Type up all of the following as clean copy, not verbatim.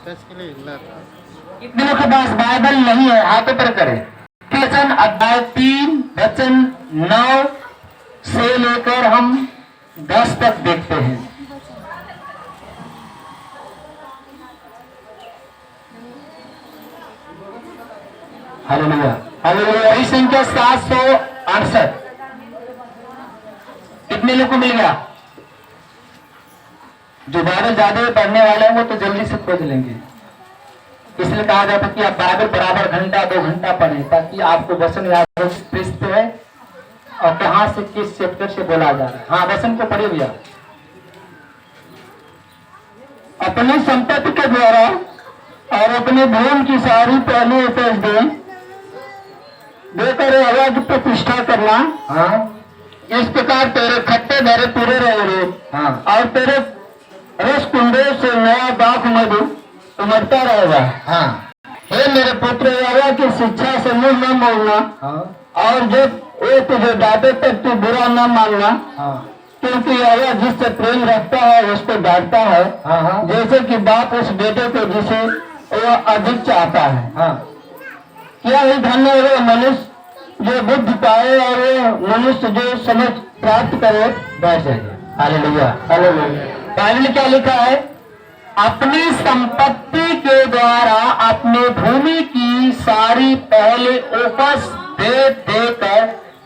Touch के लिए हिला था। कितने लोग के पास बाइबल नहीं है हाथों पर करें। वचन अध्याय 3 वचन 9 से लेकर हम 10 तक देखते हैं। Hallelujah hallelujah. वही संख्या 768। कितने लोग को मिल गया? जो बाइबल ज्यादा पढ़ने वाले हैं वो तो जल्दी से खोज लेंगे। इसलिए कहा जाता है कि आप बाइबल बराबर घंटा 2 घंटा पढ़ें ताकि आपको वचन याद हो किस है और कहां से किस चैप्टर से बोला जा रहा है। हाँ, वचन को पढ़े भैया। अपनी संपत्ति के द्वारा और अपने भूमि की सारी पहली उपज देकर हवा की प्रतिष्ठा करना। हाँ, इस प्रकार तेरे खट्टे मेरे पूरे रहेंगे। हाँ, और तेरे रस कुंडे से नया दाख मधु उमड़ता रहेगा। हाँ, हे मेरे पुत्र यहोवा की शिक्षा से मुंह न मोड़ना। हाँ, और जब वो तुझे डांटे तब तू बुरा न मानना। हाँ, क्योंकि यहोवा जिससे प्रेम रखता है उसको डांटता है। हाँ, जैसे कि बाप उस बेटे को जिसे वह अधिक चाहता है। हाँ, क्या ही धन्य है वो मनुष्य जो बुद्धि पाए और वो मनुष्य जो समझ प्राप्त करे। बैठ जाइए। Hallelujah hallelujah. बाइबल में क्या लिखा है? अपनी संपत्ति के द्वारा अपने भूमि की सारी पहले उपज दे देकर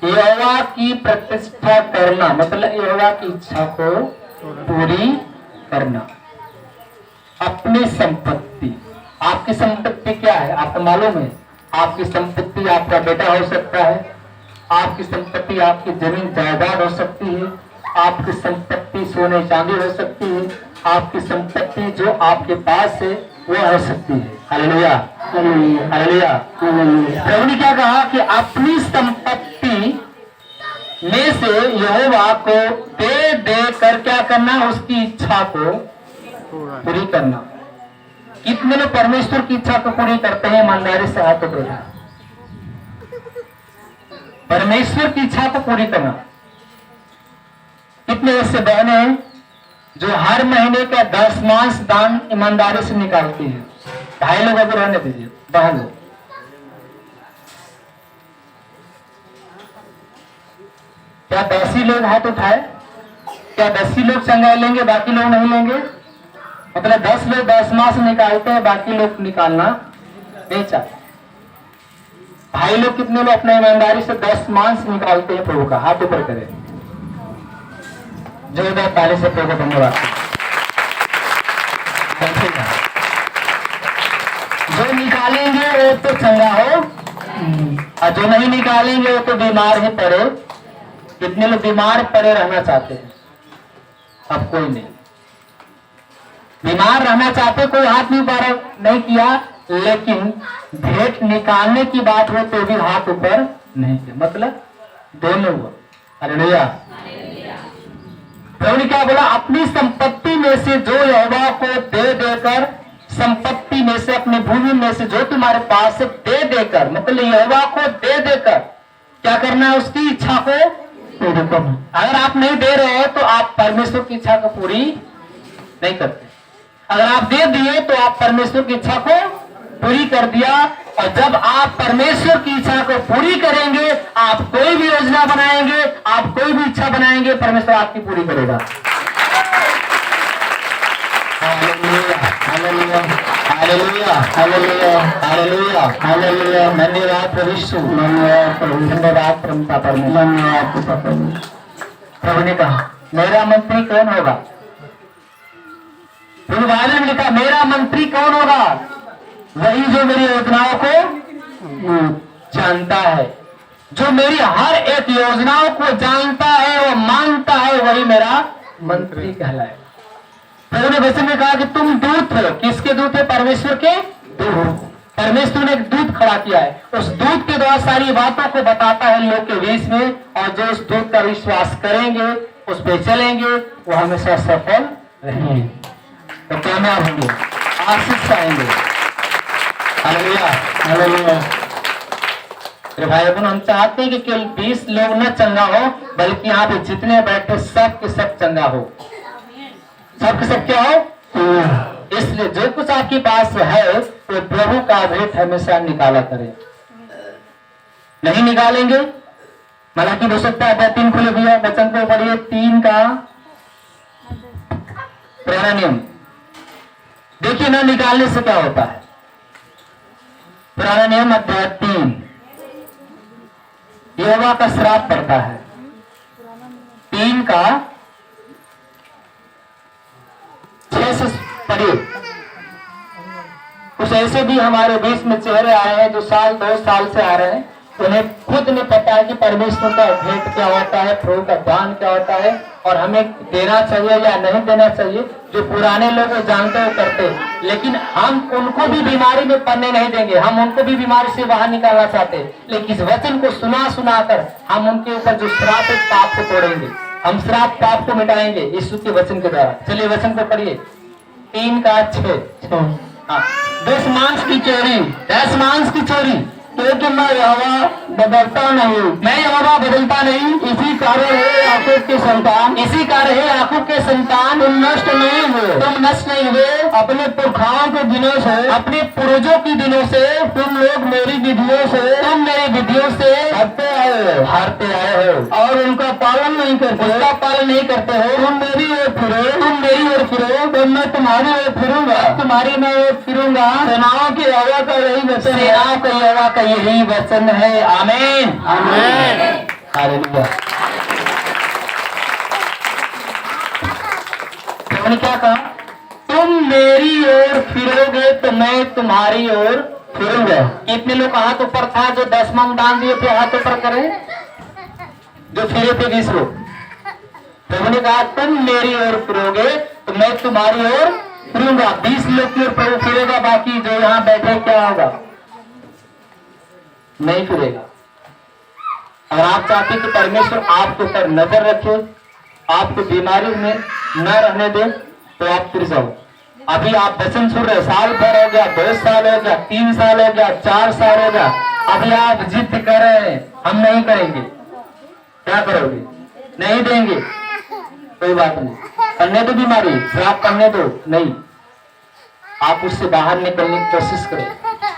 यहोवा की प्रतिष्ठा करना, मतलब यहोवा की इच्छा को पूरी करना। अपनी संपत्ति, आपकी संपत्ति क्या है आपको मालूम है? आपकी संपत्ति आपका बेटा हो सकता है, आपकी संपत्ति आपकी जमीन जायदाद हो सकती है, आपकी संपत्ति सोने चांदी हो सकती है, आपकी संपत्ति जो आपके पास है वो हो सकती है। Hallelujah hallelujah. प्रभु ने क्या कहा कि अपनी संपत्ति में से यहोवा को दे दे कर क्या करना? उसकी इच्छा को पूरी करना। कितने लोग परमेश्वर की इच्छा को पूरी करते हैं? ईमानदारी से हाथ उठाएं। परमेश्वर की इच्छा को पूरी करना। कितने ऐसे बहने हैं जो हर महीने का 10 दान ईमानदारी से निकालती है? भाई लोग अगर रहने दीजिए, बहन लोग। क्या 10 ही लोग हाथ उठाए? क्या 10 ही लोग चंगाई लेंगे, बाकी लोग नहीं लेंगे? मतलब 10 लोग 10 मास निकालते हैं, बाकी लोग निकालना नहीं चाहते। भाई लोग कितने लोग अपने ईमानदारी से 10 मास निकालते हैं प्रभु का? हाथ ऊपर करें। जोरदार ताली से प्रभु को धन्यवाद। जो निकालेंगे वो तो चंगा हो और जो नहीं निकालेंगे वो तो बीमार ही पड़े। कितने लोग बीमार पड़े रहना चाहते हैं? अब कोई नहीं बीमार रहना चाहते, कोई हाथ नहीं किया, लेकिन भेंट निकालने की बात हो तो भी हाथ ऊपर नहीं किया। मतलब दोनों हुआ। हालेलुया। प्रभु ने क्या बोला? अपनी संपत्ति में से जो यहोवा को दे देकर, संपत्ति में से अपनी भूमि में से जो तुम्हारे पास है दे देकर, मतलब यहोवा को दे देकर क्या करना है? उसकी इच्छा को पूरी करना। अगर आप नहीं दे रहे हो तो आप परमेश्वर की इच्छा को पूरी नहीं करते। अगर आप दे दिए तो आप परमेश्वर की इच्छा को पूरी कर दिया। और जब आप परमेश्वर की इच्छा को पूरी करेंगे, आप कोई भी योजना बनाएंगे, आप कोई भी इच्छा बनाएंगे, परमेश्वर आपकी पूरी करेगा। Hallelujah hallelujah hallelujah hallelujah hallelujah hallelujah. धन्यवाद प्रभु यीशु, धन्यवाद प्रभु, धन्यवाद प्रभु परमेश्वर, धन्यवाद प्रभु ने कहा मेरा मंत्री कौन होगा? बाइबल में लिखा मेरा मंत्री कौन होगा? वही जो मेरी योजनाओं को जानता है, जो मेरी हर एक योजनाओं को जानता है, वो मानता है, वही मेरा मंत्री कहलाएगा। प्रभु ने वचन में कहा कि तुम दूत हो। किसके दूत है? परमेश्वर के दूत। परमेश्वर ने एक दूत खड़ा किया है, उस दूत के द्वारा सारी बातों को बताता है लोग के बीच में, और जो उस दूत का विश्वास करेंगे, उस पर चलेंगे, वो हमेशा सफल रहेंगे, तो कामयाब होंगे, आशीष पाएंगे। Hallelujah hallelujah. भाई बहन, हम चाहते हैं कि केवल 20 लोग न चंगा हो, बल्कि यहाँ पे जितने बैठे सब के सब चंगा हो, सबके सब क्या हो? इसलिए जो कुछ आपके पास है वो प्रभु का भेंट हमेशा निकाला करें। नहीं निकालेंगे, मलाकी 2:3 खुले भैया, वचन को पढ़िए। 3 का पुराना नियम देखिए ना, निकालने से क्या होता है। पुराना नियम अध्याय 3, यहोवा का श्राप पड़ता है। 3 का 6 से पढ़िए। कुछ ऐसे भी हमारे बीच में चेहरे आए हैं जो 1-2 साल से आ रहे हैं, उन्हें खुद नहीं पता है कि परमेश्वर का भेंट क्या होता है, प्रभु का दान क्या होता है और हमें देना चाहिए या नहीं देना चाहिए। जो पुराने लोग जानते हो करते, लेकिन हम उनको भी बीमारी में पड़ने नहीं देंगे। हम उनको भी बीमारी से बाहर निकालना चाहते हैं, लेकिन इस वचन को सुना सुना कर हम उनके ऊपर जो श्राप है पाप को तोड़ेंगे। हम श्राप पाप को मिटाएंगे यीशु के वचन के द्वारा। चलिए वचन को पढ़िए। 3 का 6। हाँ, 10 मांस की चोरी, 10 मांस की चोरी, क्योंकि मैं यहोवा बदलता नहीं, मैं यहोवा बदलता नहीं। इसी कारण है याकूब के संतान, इसी कारण है याकूब के संतान, तुम नष्ट नहीं हुए, तुम नष्ट नहीं हुए अपने पुरखाओं के दिनों से, अपने पूर्वजों के दिनों से। तुम लोग मेरी विधियों से, तुम मेरी विधियों से हारते आए हो और उनका पालन नहीं करते, उसका पालन नहीं करते हो। तुम मेरी ओर फिरो, तुम मेरी ओर फिरो तो मैं तुम्हारी ओर फिरूंगा, तुम्हारी मैं ओर फिरूंगा। सेनाओं के यहोवा का यही वचन, सेनाओं के यहोवा का यही वचन है। आमीन, आमीन, हालेलुया। तुमने क्या कहा? तुम मेरी ओर फिरोगे तो मैं तुम्हारी ओर फिरूंगा। कितने लोग हाथ ऊपर था जो 10 मांग दान दिए थे? हाथ ऊपर करें जो फिरे थे 20 लोग। प्रभु ने कहा तुम मेरी ओर फिरोगे तो मैं तुम्हारी ओर फिरूंगा। 20 लोग की ओर प्रभु फिरेगा, बाकी जो यहाँ बैठे क्या होगा? नहीं फिरेगा। अगर आप चाहते कि परमेश्वर आपके ऊपर नजर रखे, आपको बीमारी में न रहने दे, तो आप फिर जाओ। अभी आप वचन सुन रहे, साल भर हो गया, 2 साल हो गया, 3 साल हो गया, 4 साल हो गया, अभी आप जिद कर रहे हैं हम नहीं करेंगे। क्या करोगे? नहीं देंगे, कोई बात नहीं, करने दो बीमारी, श्राप करने दो, नहीं, आप उससे बाहर निकलने की कोशिश करें।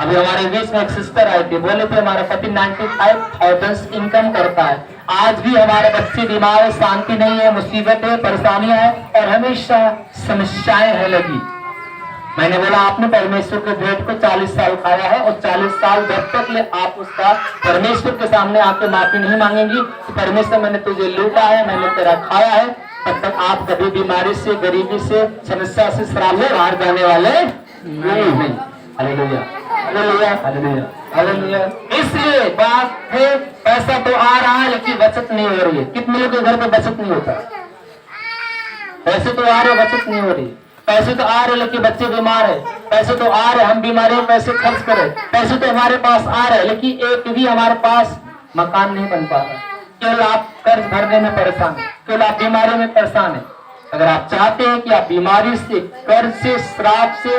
अभी हमारे बीच में एक सिस्टर आई थी, बोले थे हमारा पति 95,000 इनकम करता है, आज भी हमारे बच्चे बीमार है, शांति नहीं है, मुसीबत है, परेशानियां है और हमेशा समस्याएं है लगी। मैंने बोला आपने परमेश्वर के भेंट को 40 साल खाया है और 40 साल जब तक ले आप उसका परमेश्वर के सामने आके माफी नहीं मांगेंगी तो परमेश्वर मैंने तुझे लूटा है, मैंने तेरा खाया है, तब तक आप कभी बीमारी से, गरीबी से, समस्या से, श्राप से बाहर जाने वाले नहीं। Hallelujah, hallelujah, hallelujah, hallelujah. इसलिए बात है, पैसा तो आ रहा है लेकिन बचत नहीं हो रही है। कितने लोगों के घर पे बचत नहीं होता? पैसे तो आ रहे, बचत नहीं हो रही। पैसे तो आ रहे लेकिन बच्चे बीमार है, पैसे तो आ रहे, हम बीमारी में पैसे खर्च करें, पैसे तो हमारे पास आ रहे लेकिन एक भी हमारे पास मकान नहीं बन पा रहा। केवल आप कर्ज भरने में परेशान है, केवल आप बीमारी में परेशान है। अगर आप चाहते हैं कि आप बीमारी से, कर्ज से, श्राप से,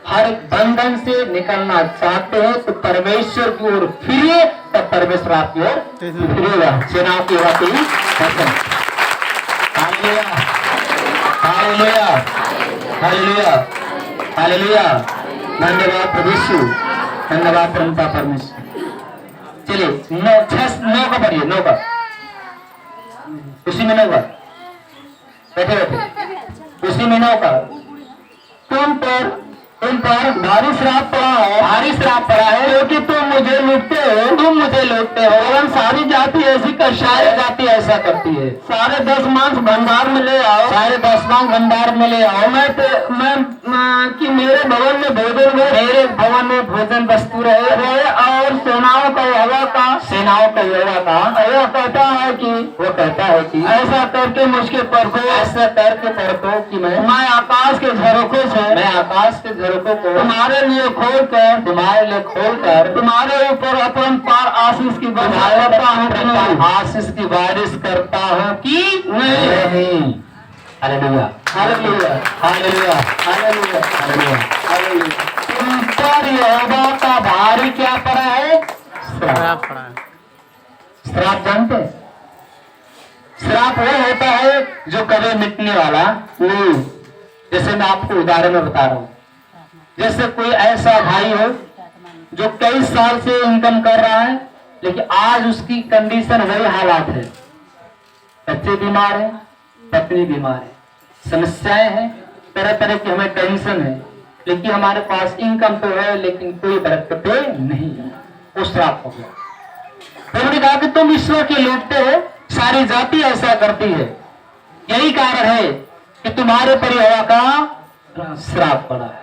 हर एक बंधन से निकलना चाहते हैं तो परमेश्वर की ओर फिरिए, तब परमेश्वर आपकी ओर फिरेगा। सेनाओं की ओर फिरिए। Hallelujah, hallelujah, hallelujah, hallelujah. धन्यवाद प्रभु यीशु, धन्यवाद परमपिता परमेश्वर। चलिए 9 का पढ़िए, 9 का, उसी में 9 का, बैठे बैठे उसी में 9 का। तुम पर भारी श्राप पड़ा है, भारी श्राप पड़ा है, क्योंकि तुम मुझे लूटते हो, तुम मुझे लूटते हो। और सारी जाति ऐसी कर, सारी जाति ऐसा करती है। सारे 10 मांस भंडार में ले आओ, सारे 10 मांस भंडार में ले आओ। मैं कि मेरे भवन में भोजन हो, मेरे भवन में भोजन वस्तु रहे और सेनाओं का यहोवा का, सेनाओं का यहोवा का यह कहता है कि, वो कहता है कि ऐसा करके मुझके परखो, ऐसा करके परखो कि मैं आकाश के झरोखों से, मैं आकाश के झरोखों को तुम्हारे लिए खोलकर, तुम्हारे लिए खोलकर तुम्हारे ऊपर अपरंपार आशीष की बारिश करता हूँ, आशीष की बारिश करता हूँ कि नहीं। Hallelujah, hallelujah, hallelujah, hallelujah, hallelujah, hallelujah. तुम पर यहोवा का भारी क्या पड़ा है? श्राप पड़ा है। श्राप जानते हैं? श्राप वो होता है जो कभी मिटने वाला नहीं। जैसे मैं आपको उदाहरण में बता रहा हूं, जैसे कोई ऐसा भाई हो जो कई साल से इनकम कर रहा है, लेकिन आज उसकी कंडीशन वही हालात है, बच्चे बीमार है, पत्नी बीमार है, समस्याएं हैं, तरह तरह की हमें टेंशन है, लेकिन हमारे पास इनकम तो है लेकिन कोई बरकतें नहीं है, वो श्राप हो गया। उन्होंने कहा कि तुम ईश्वर के लूटते हो, सारी जाति ऐसा करती है, यही कारण है कि तुम्हारे पर हवा का श्राप पड़ा है।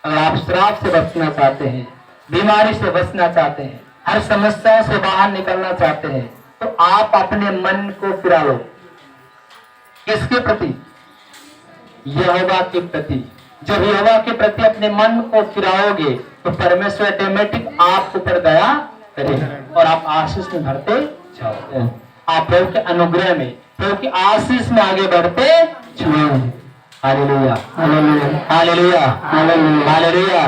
अगर आप श्राप से बचना चाहते हैं, बीमारी से बचना चाहते हैं, हर समस्या से बाहर निकलना चाहते हैं, तो आप अपने मन को फिरा लो। किसके प्रति? यहोवा के प्रति। जब यहोवा के प्रति अपने मन को फिराओगे तो परमेश्वर ऑटोमेटिक आपके ऊपर दया करेगा और आप आशीष में भरते जाओगे। आप प्रभु के अनुग्रह में, प्रभु की आशीष में आगे बढ़ते जाओगे। Hallelujah, hallelujah, hallelujah, hallelujah, hallelujah.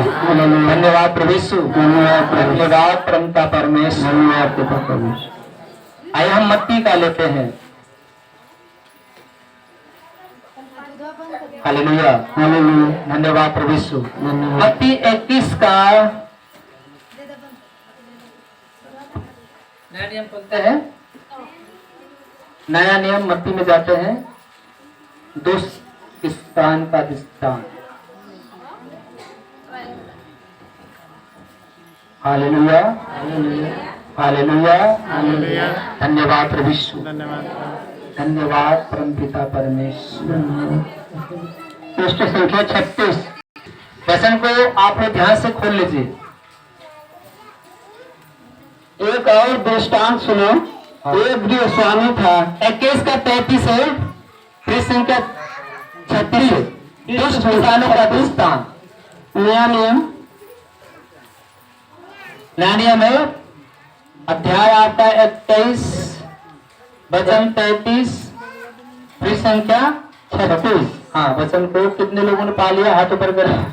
धन्यवाद प्रभु यीशु, धन्यवाद परमपिता परमेश्वर, धन्यवाद पिता परमेश्वर। आइए हम मत्ती का लेते हैं। हालेलुया, हालेलुया, धन्यवाद प्रभु यीशु। मत्ती 21 का नया नियम पढ़ते हैं। नया नियम मत्ती में जाते हैं। दुष्टान का दृष्टांत। Hallelujah, hallelujah, hallelujah, hallelujah. धन्यवाद प्रभु यीशु, धन्यवाद परमपिता परमेश्वर। पृष्ठ संख्या 36। वचन को आप लोग ध्यान से खोल लीजिए। एक और दृष्टांत सुनो। एक गृह स्वामी था। 21 का 33 है, पृष्ठ संख्या 36। दुष्ट किसानों का दृष्टांत। नया नियम, नया नियम है, अध्याय आता है 21 वचन 33, पृष्ठ संख्या 36। हाँ, वचन को कितने लोगों ने पा लिया? हाथ ऊपर करें।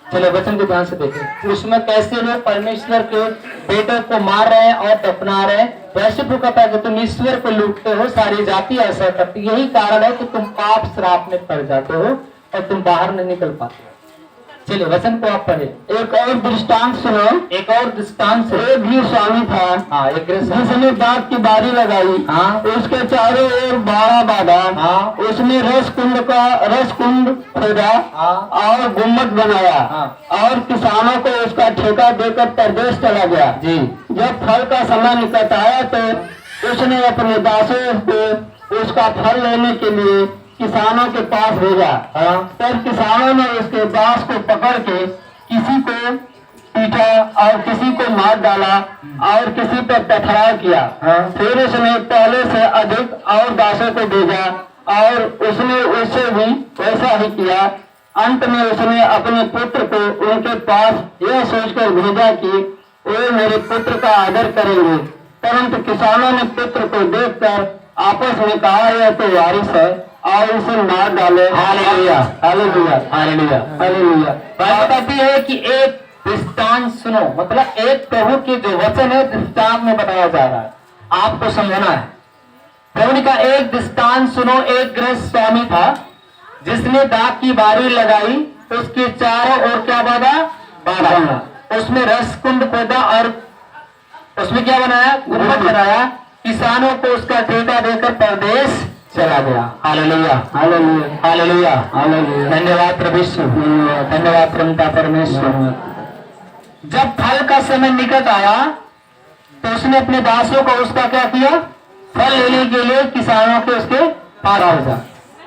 चलो वचन को ध्यान से देखें। उसमें कैसे लोग परमेश्वर के बेटे को मार रहे हैं और दफना रहे हैं। वैसे प्रभु कहता है कि तुम ईश्वर को लूटते हो, सारी जाति ऐसा करती। यही कारण है कि तुम पाप श्राप में पड़ जाते हो और तुम बाहर नहीं निकल पाते हो। चलिए वचन को आप पढ़े। एक और दृष्टांत सुनो। एक और दृष्टांत सुनो। एक गृह स्वामी था। हाँ, एक गृह स्वामी जिसने दाख की बारी लगाई। हाँ, उसके चारों ओर बाड़ा बांधा। हाँ, उसने रस कुंड खोदा। हाँ, और गुम्मट बनाया। हाँ, और किसानों को उसका ठेका देकर परदेश चला गया। जी। जब फल का समय निकट आया तो उसने अपने दासों को उसका फल लेने के लिए किसानों के पास भेजा। तब किसानों ने उसके दास को पकड़ के किसी को पीटा और किसी को मार डाला और किसी पर पथराव किया। फिर उसने पहले से अधिक और दासों को भेजा और उसने उससे भी वैसा ही किया। अंत में उसने अपने पुत्र को उनके पास यह सोचकर भेजा कि वे मेरे पुत्र का आदर करेंगे। परंतु किसानों ने पुत्र को देखकर आपस में कहा, यह तो वारिस है और उसे मार डाले। Hallelujah, hallelujah, hallelujah, hallelujah. बात बताती है कि एक दृष्टांत सुनो, मतलब एक प्रभु के जो वचन है दृष्टांत में बताया जा रहा है, आपको समझना है। प्रभु ने कहा एक दृष्टांत सुनो। एक गृह स्वामी था जिसने दाख की बारी लगाई, उसके चारों ओर क्या बांधा, उसमें रस कुंड खोदा और उसमें क्या बनाया? गुम्बद बनाया। किसानों को उसका ठेका देकर परदेश चला गया। Hallelujah, hallelujah, hallelujah, hallelujah. धन्यवाद प्रभु यीशु, धन्यवाद परमपिता परमेश्वर। जब फल का समय निकट आया तो उसने अपने दासों को उसका क्या किया? फल लेने के लिए किसानों के उसके पास भेजा।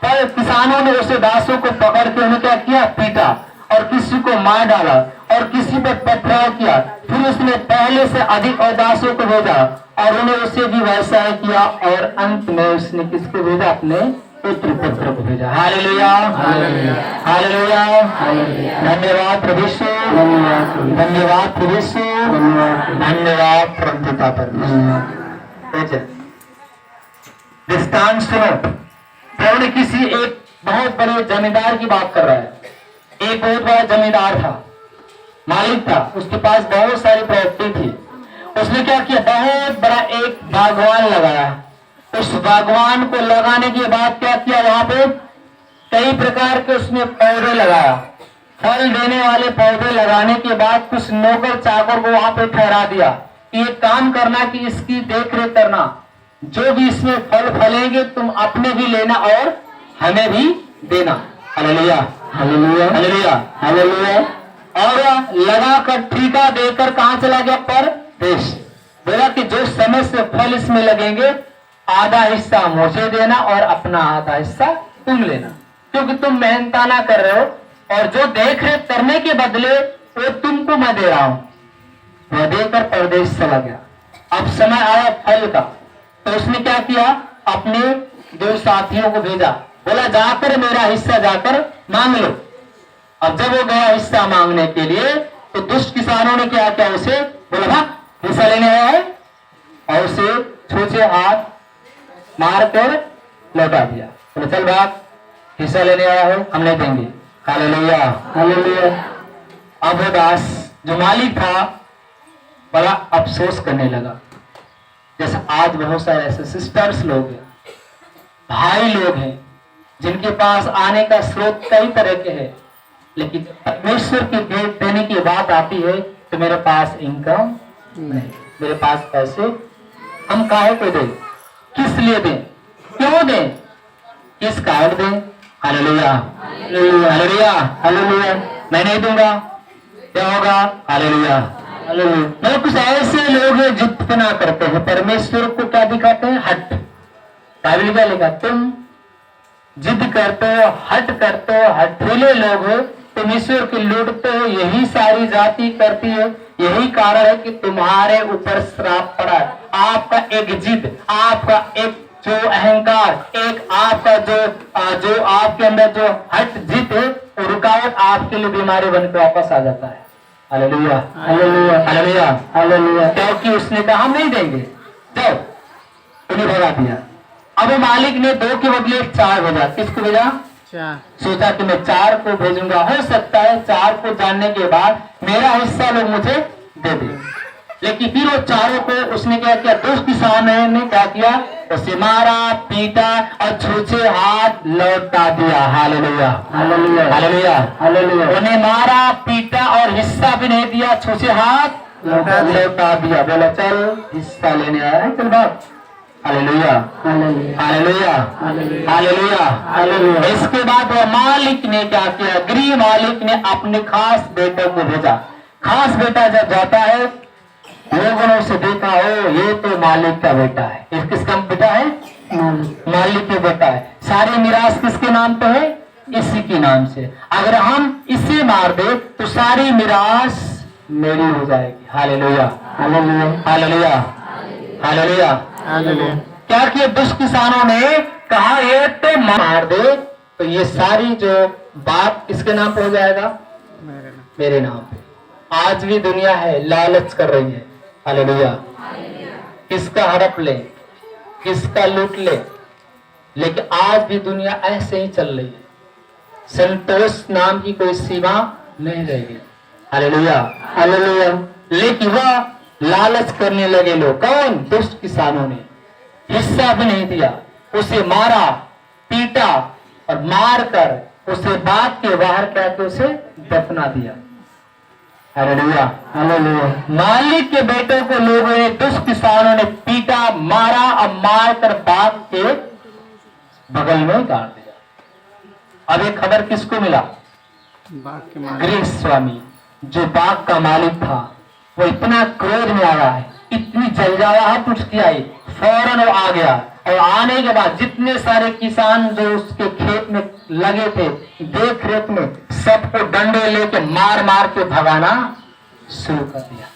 पर किसानों ने उसे दासों को पकड़ के उन्हें क्या किया? पीटा और किसी को मार डाला और किसी पर पथराव किया। फिर उसने पहले से अधिक और दासों को भेजा और उन्हें उसे भी वैसा ही किया और अंत में उसने किसको भेजा? अपने पुत्र को भेजा। हालेलुया, हालेलुया, हालेलुया, धन्यवाद प्रभु यीशु, धन्यवाद प्रभु यीशु, धन्यवाद परमपिता परमेश्वर। दृष्टांत सुनो। प्रभु ने किसी एक बहुत बड़े जमींदार की बात कर रहा है। एक बहुत बड़ा जमींदार था, मालिक था, उसके पास बहुत सारी प्रॉपर्टी थी। उसने क्या किया? बहुत बड़ा एक बागवान लगाया। उस बागवान को लगाने के बाद क्या किया? वहां पे कई प्रकार के उसने पौधे लगाया। फल देने वाले पौधे लगाने के बाद कुछ नौकर चाकर को वहां पे ठहरा दिया कि ये काम करना, कि इसकी देख रेख करना, जो भी इसमें फल फलेंगे तुम अपने भी लेना और हमें भी देना। Hallelujah, hallelujah, hallelujah, hallelujah. और लगाकर ठेका देकर कहां चला गया? परदेश। बोला कि जो समय से फल इसमें लगेंगे आधा हिस्सा मुझे देना और अपना आधा हिस्सा तुम लेना, क्योंकि तुम मेहनताना कर रहे हो और जो देख रेख करने के बदले वो तुमको मैं दे रहा हूं। वह देकर परदेश चला गया। अब समय आया फल का, तो उसने क्या किया? अपने दो साथियों को भेजा, बोला जाकर मेरा हिस्सा जाकर मांग लो। अब जब वो गया हिस्सा मांगने के लिए, तो दुष्ट किसानों ने क्या किया? उसे बोला भाग, हिस्सा लेने आया है, और उसे छूछे हाथ मारकर लौटा दिया। बोले चल भाग, हिस्सा लेने आया हो, हम नहीं देंगे। Hallelujah, hallelujah. अब वो दास जो मालिक था बड़ा अफसोस करने लगा। जैसे आज बहुत सारे ऐसे सिस्टर्स लोग हैं, भाई लोग हैं, जिनके पास आने का स्रोत कई तरह के हैं, लेकिन परमेश्वर की भेंट देने की बात आती है तो मेरे पास इनकम नहीं, मेरे पास पैसे, हम काहे को दें, किस लिए दें, क्यों दें, किस कारण दें? Hallelujah, hallelujah, hallelujah. मैं नहीं दूंगा, क्या होगा? Hallelujah, hallelujah. मतलब कुछ ऐसे लोग हैं जितना करते हैं परमेश्वर को क्या दिखाते हैं? हट। बाइबल क्या लिखा? तुम जिद करते हो, हट करते हो, हठीले लोग हो, तुम ईश्वर की लूटते हो, यही सारी जाति करती है। यही कारण है कि तुम्हारे ऊपर श्राप पड़ा है। आपका एक जिद, आपका एक जो अहंकार, एक आपका जो आपके अंदर जो हट जिद है, वो रुकावट आपके लिए बीमारी बनकर वापस आ जाता है। Hallelujah, hallelujah, hallelujah, hallelujah. क्योंकि उसने कहा हम नहीं देंगे, जाओ, उन्हें भगा दिया। अब मालिक ने 2 के बदले 4 भेजा। किसको भेजा? सोचा कि मैं 4 को भेजूंगा, हो सकता है 4 को जानने के बाद मेरा हिस्सा लोग मुझे दे दे। लेकिन फिर वो 4 को उसने क्या किया? दुष्ट किसान ने क्या किया? उसे मारा, पीटा और छूछे हाथ लौटा दिया। Hallelujah, hallelujah, hallelujah, hallelujah. उन्हें मारा, पीटा और हिस्सा भी नहीं दिया, छूछे हाथ लौटा दिया। बोला चल हिस्सा लेने आया है, चल भाग। Hallelujah, hallelujah, hallelujah, hallelujah, hallelujah. इसके बाद वह मालिक ने क्या किया? गृह मालिक ने अपने खास बेटे को भेजा। खास बेटा जब जाता है, लोगों ने उसे देखा, ओ ये तो मालिक का बेटा है। ये किसका बेटा है? मालिक का बेटा है। सारी मिरास किसके नाम पे है? इसी के नाम से। अगर हम इसे मार दे तो सारी मिरास मेरी हो जाएगी। Hallelujah, hallelujah, hallelujah, hallelujah, hallelujah. क्या किया दुष्ट किसानों ने? कहा ये तो मार दे तो ये सारी जो बात किसके नाम पे हो जाएगा? मेरे नाम पे। आज भी दुनिया है, लालच कर रही है। हालेलुया। किसका हड़प ले, किसका लूट ले, लेकिन आज भी दुनिया ऐसे ही चल रही है। संतोष नाम की कोई सीमा नहीं रहेगी। Hallelujah, hallelujah. लेकिन वह लालच करने लगे लोग। कौन? दुष्ट किसानों ने। हिस्सा भी नहीं दिया, उसे मारा, पीटा और मारकर उसे बाग के बाहर करके उसे दफना दिया। Hallelujah, hallelujah. मालिक के बेटे को लोगों ने, दुष्ट किसानों ने पीटा, मारा और मारकर बाग के बगल में गाड़ दिया। अब एक खबर किसको मिला? गृह स्वामी, जो बाग का मालिक था, वो इतना क्रोध में आया है, इतनी जलजाहट उसकी आई, फौरन वो आ गया। और आने के बाद जितने सारे किसान जो उसके खेत में लगे थे, देख रेख में, सबको डंडे लेके मार मार के भगाना शुरू कर दिया।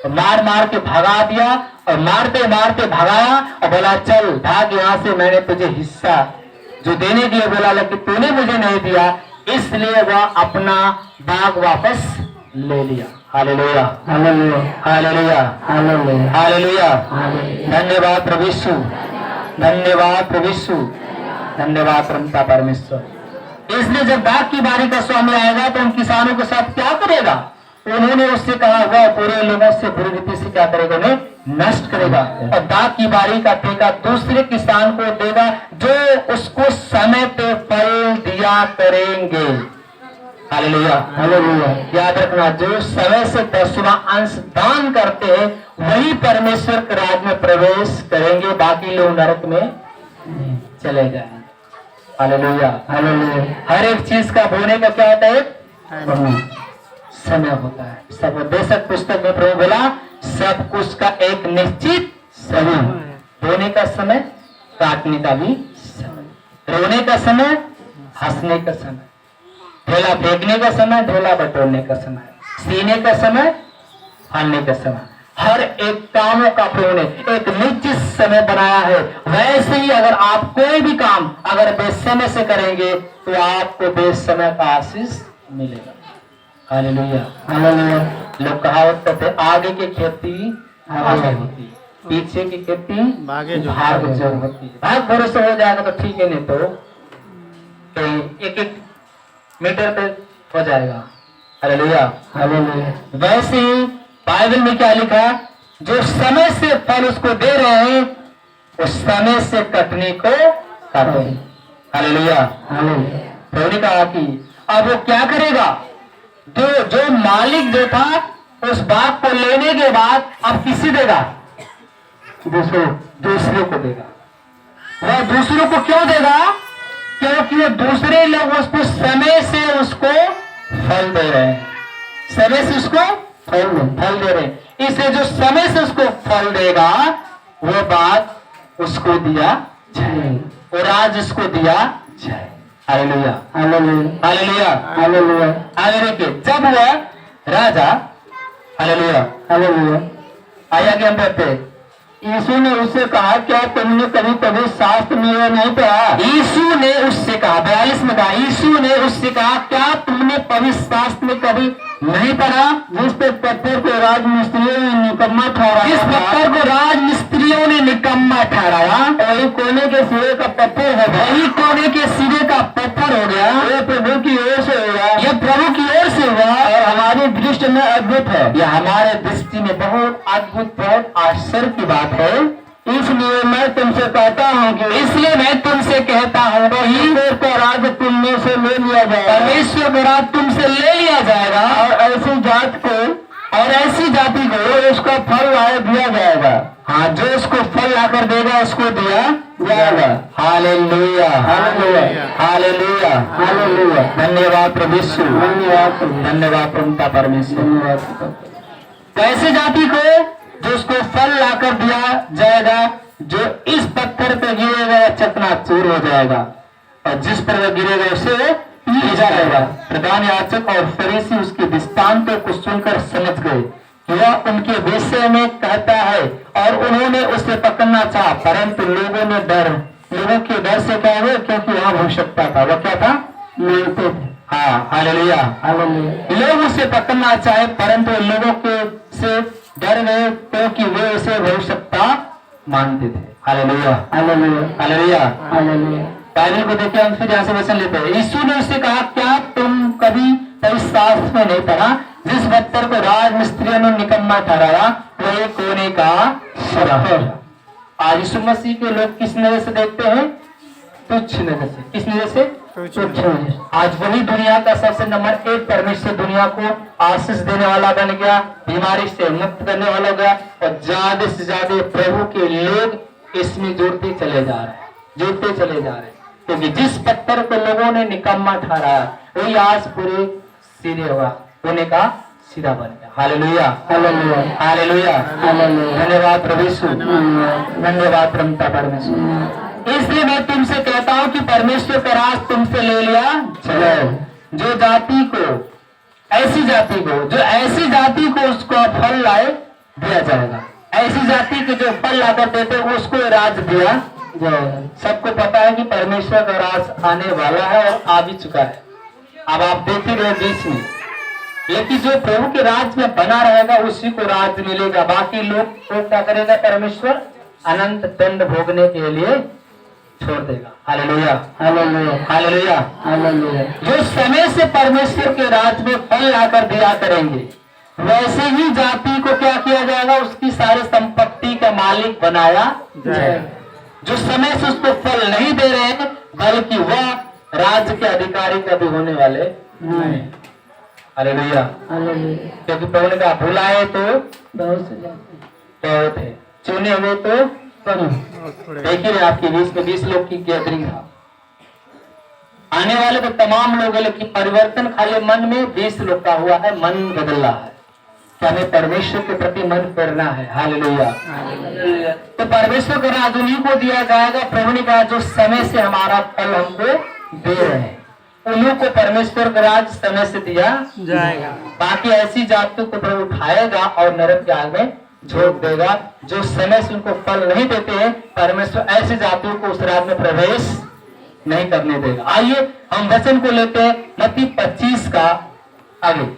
तो मार मार के भगा दिया और मारते मारते भगाया और बोला चल भाग यहाँ से, मैंने तुझे हिस्सा जो देने के लिए बोला, लेकिन तूने मुझे नहीं दिया, इसलिए वह अपना बाग वापस ले लिया। Hallelujah, hallelujah, hallelujah, hallelujah, hallelujah. धन्यवाद प्रभु यीशु, धन्यवाद प्रभु यीशु, धन्यवाद पिता परमेश्वर। इसलिए जब बाग की बारी का स्वामी आएगा तो उन किसानों के साथ क्या करेगा? उन्होंने उससे कहा वह पूरे लोगों से बुरी रीति से क्या करेगा? उन्हें नष्ट करेगा और दाख की बारी का ठेका दूसरे किसान को देगा जो उसको समय पे फल दिया करेंगे। Hallelujah, hallelujah. याद रखना, जो समय से 10वां अंश दान करते हैं वही परमेश्वर के राज में प्रवेश करेंगे, बाकी लोग नरक में चले जाएंगे। Hallelujah, hallelujah. हर एक चीज का बोने का क्या होता है? समय होता है। सब उपदेशक पुस्तक में प्रभु बोला सब कुछ का एक निश्चित समय, बोने का समय, काटने का भी समय, रोने का समय, हंसने का समय, ढोला फेंकने का समय, ढोला बटोरने का समय, सीने का समय, फाड़ने का समय, हर एक कामों का प्रभु ने एक निश्चित समय बनाया है। वैसे ही अगर आप कोई भी काम अगर बेसमय से करेंगे तो आपको बेसमय का आशीष मिलेगा। Hallelujah, hallelujah. लोग कहावत करते आगे की खेती आगे होती है, पीछे की खेती भागे जो होती है। भाग भरोसे हो जाएगा तो ठीक है, नहीं तो एक एक मीटर पे हो जाएगा। Hallelujah, hallelujah. वैसे ही बाइबल में क्या लिखा? जो समय से फल उसको दे रहे हैं उस समय से कटने को काटो। Hallelujah, hallelujah. प्रभु ने कहा कि अब वो क्या करेगा? जो मालिक जो था उस बाग को लेने के बाद अब किसी देगा? दूसरे को देगा। वह दूसरों को क्यों देगा? क्योंकि वो दूसरे लोग उसको समय से उसको फल दे रहे हैं, समय से उसको फल दे रहे हैं। इसलिए जो समय से उसको फल देगा वो बात उसको दिया जाए, वो राज उसको दिया जाए। Hallelujah, hallelujah, hallelujah, hallelujah. आगे देखिए, जब वह राजा, हालेलुया, हालेलुया, आगे हम पढ़ते हैं, यीशु ने उससे कहा क्या तुमने कभी कभी शास्त्र में यह नहीं पढ़ा? यीशु ने उससे कहा, 42 में कहा, यीशु ने उससे कहा क्या तुमने पवित्र शास्त्र में कभी नहीं पढ़ा? जिस पत्थर को राजमिस्त्रियों ने निकम्मा ठहराया, जिस पत्थर को राजमिस्त्रियों ने निकम्मा ठहराया वही कोने के सिरे का पत्थर है, वही कोने के सिरे का पत्थर हो गया। यह प्रभु की ओर से हुआ, यह प्रभु की ओर से हुआ और हमारी दृष्टि में अद्भुत है। यह हमारे दृष्टि में बहुत अद्भुत, बहुत आश्चर्य की बात है। इसलिए मैं तुमसे कहता हूँ कि इसलिए मैं तुमसे कहता हूँ ईश्वर का राज तुम में से ले लिया जाएगा, परमेश्वर का राज तुमसे ले लिया जाएगा और ऐसी जात को और ऐसी जाति को उसका फल लाकर दिया जाएगा। हाँ, जो उसको फल लाकर देगा उसको दिया जाएगा। Hallelujah, hallelujah, hallelujah, hallelujah. धन्यवाद प्रभु यीशु, धन्यवाद, धन्यवाद प्रभु परमेश्वर, धन्यवाद। ऐसी जाति को जो उसको फल लाकर दिया जाएगा, जो इस पत्थर पे गिरेगा चकनाचूर हो जाएगा और जिस पर वह गिरेगा उसे भेजा जाएगा। प्रधान याजक और फरीसी उसके दृष्टांतों को सुनकर समझ गए कि वह उनके विषय में कहता है और उन्होंने उसे पकड़ना चाहा, परंतु लोगों के डर से क्या हुआ? क्योंकि वहां हो सकता था, वह क्या था? मिलते थे। हाँ, हालेलुया, हालेलुया। लोग उसे पकड़ना चाहे परंतु लोगों के से डर गए क्योंकि वे उसे भविष्यता मानते थे। Hallelujah, hallelujah, hallelujah, hallelujah. Bible को देखिए, हम फिर यहाँ से वचन लेते हैं। यीशु ने उससे कहा क्या तुम कभी पवित्र शास्त्र में नहीं पढ़ा? जिस पत्थर को राजमिस्त्रियों ने निकम्मा ठहराया वही कोने का सिरा है। आज यीशु मसीह के लोग किस नजर से देखते हैं? तुच्छ नजर से। किस नजर से? तुच्छ नजर। आज वही दुनिया का सबसे नंबर 1 परमेश्वर दुनिया को आशीष देने वाला बन गया, बीमारी से मुक्त करने वाला हो गया और ज्यादा से ज्यादा प्रभु के लोग इसमें जुड़ते चले जा रहे हैं, जुड़ते चले जा रहे हैं, क्योंकि जिस पत्थर को लोगों ने निकम्मा ठहराया वही आज पूरे सिरे हुआ, होने का सिरा बन गया। Hallelujah, hallelujah, hallelujah, hallelujah. धन्यवाद प्रभु यीशु, धन्यवाद प्रभु परमेश्वर। इसलिए मैं तुमसे कहता हूँ कि परमेश्वर का राज तुमसे ले लिया जाए। जो जाति को ऐसी जाति को उसको फल लाए दिया जाएगा, ऐसी जाति के जो फल लाकर देते उसको राज दिया जाएगा। सबको पता है कि परमेश्वर का राज आने वाला है और आ भी चुका है। अब आप देख ही रहे बीच में, लेकिन जो प्रभु के राज में बना रहेगा उसी को राज मिलेगा। बाकी लोग को क्या करेगा? परमेश्वर अनंत दंड भोगने के लिए छोड़ देगा। Hallelujah, hallelujah, hallelujah, hallelujah. जो समय से परमेश्वर के राज में फल लाकर दिया करेंगे वैसे ही जाति को क्या किया जाएगा, उसकी सारी संपत्ति का मालिक बनाया जाएगा। जो समय से उसको फल नहीं दे रहे हैं, बल्कि वह राज्य के अधिकारी कभी होने वाले नहीं। हालेलुया। क्योंकि प्रभु ने कहा भुलाए तो बहुत है, चुने हुए तो कम। देखिए आपके बीच में 20 लोग की गैदरिंग था, आने वाले तो तमाम लोग है, लेकिन परिवर्तन खाली मन में 20 लोग का हुआ है। मन बदल रहा है तो हमें परमेश्वर के प्रति मन करना है। हालेलुया। तो परमेश्वर का राज उन्हीं को दिया जाएगा। प्रभु ने कहा जो समय से हमारा फल हमको दे रहे हैं, उन्हीं को परमेश्वर का राज समय से दिया जाएगा। बाकी ऐसी जातियों को प्रभु उठाएगा और नरक के आग में झोंक देगा। जो समय से उनको फल नहीं देते हैं, परमेश्वर ऐसी जातियों को उस राज में प्रवेश नहीं करने देगा। आइए हम वचन को लेते हैं मत्ती 25 का आगे।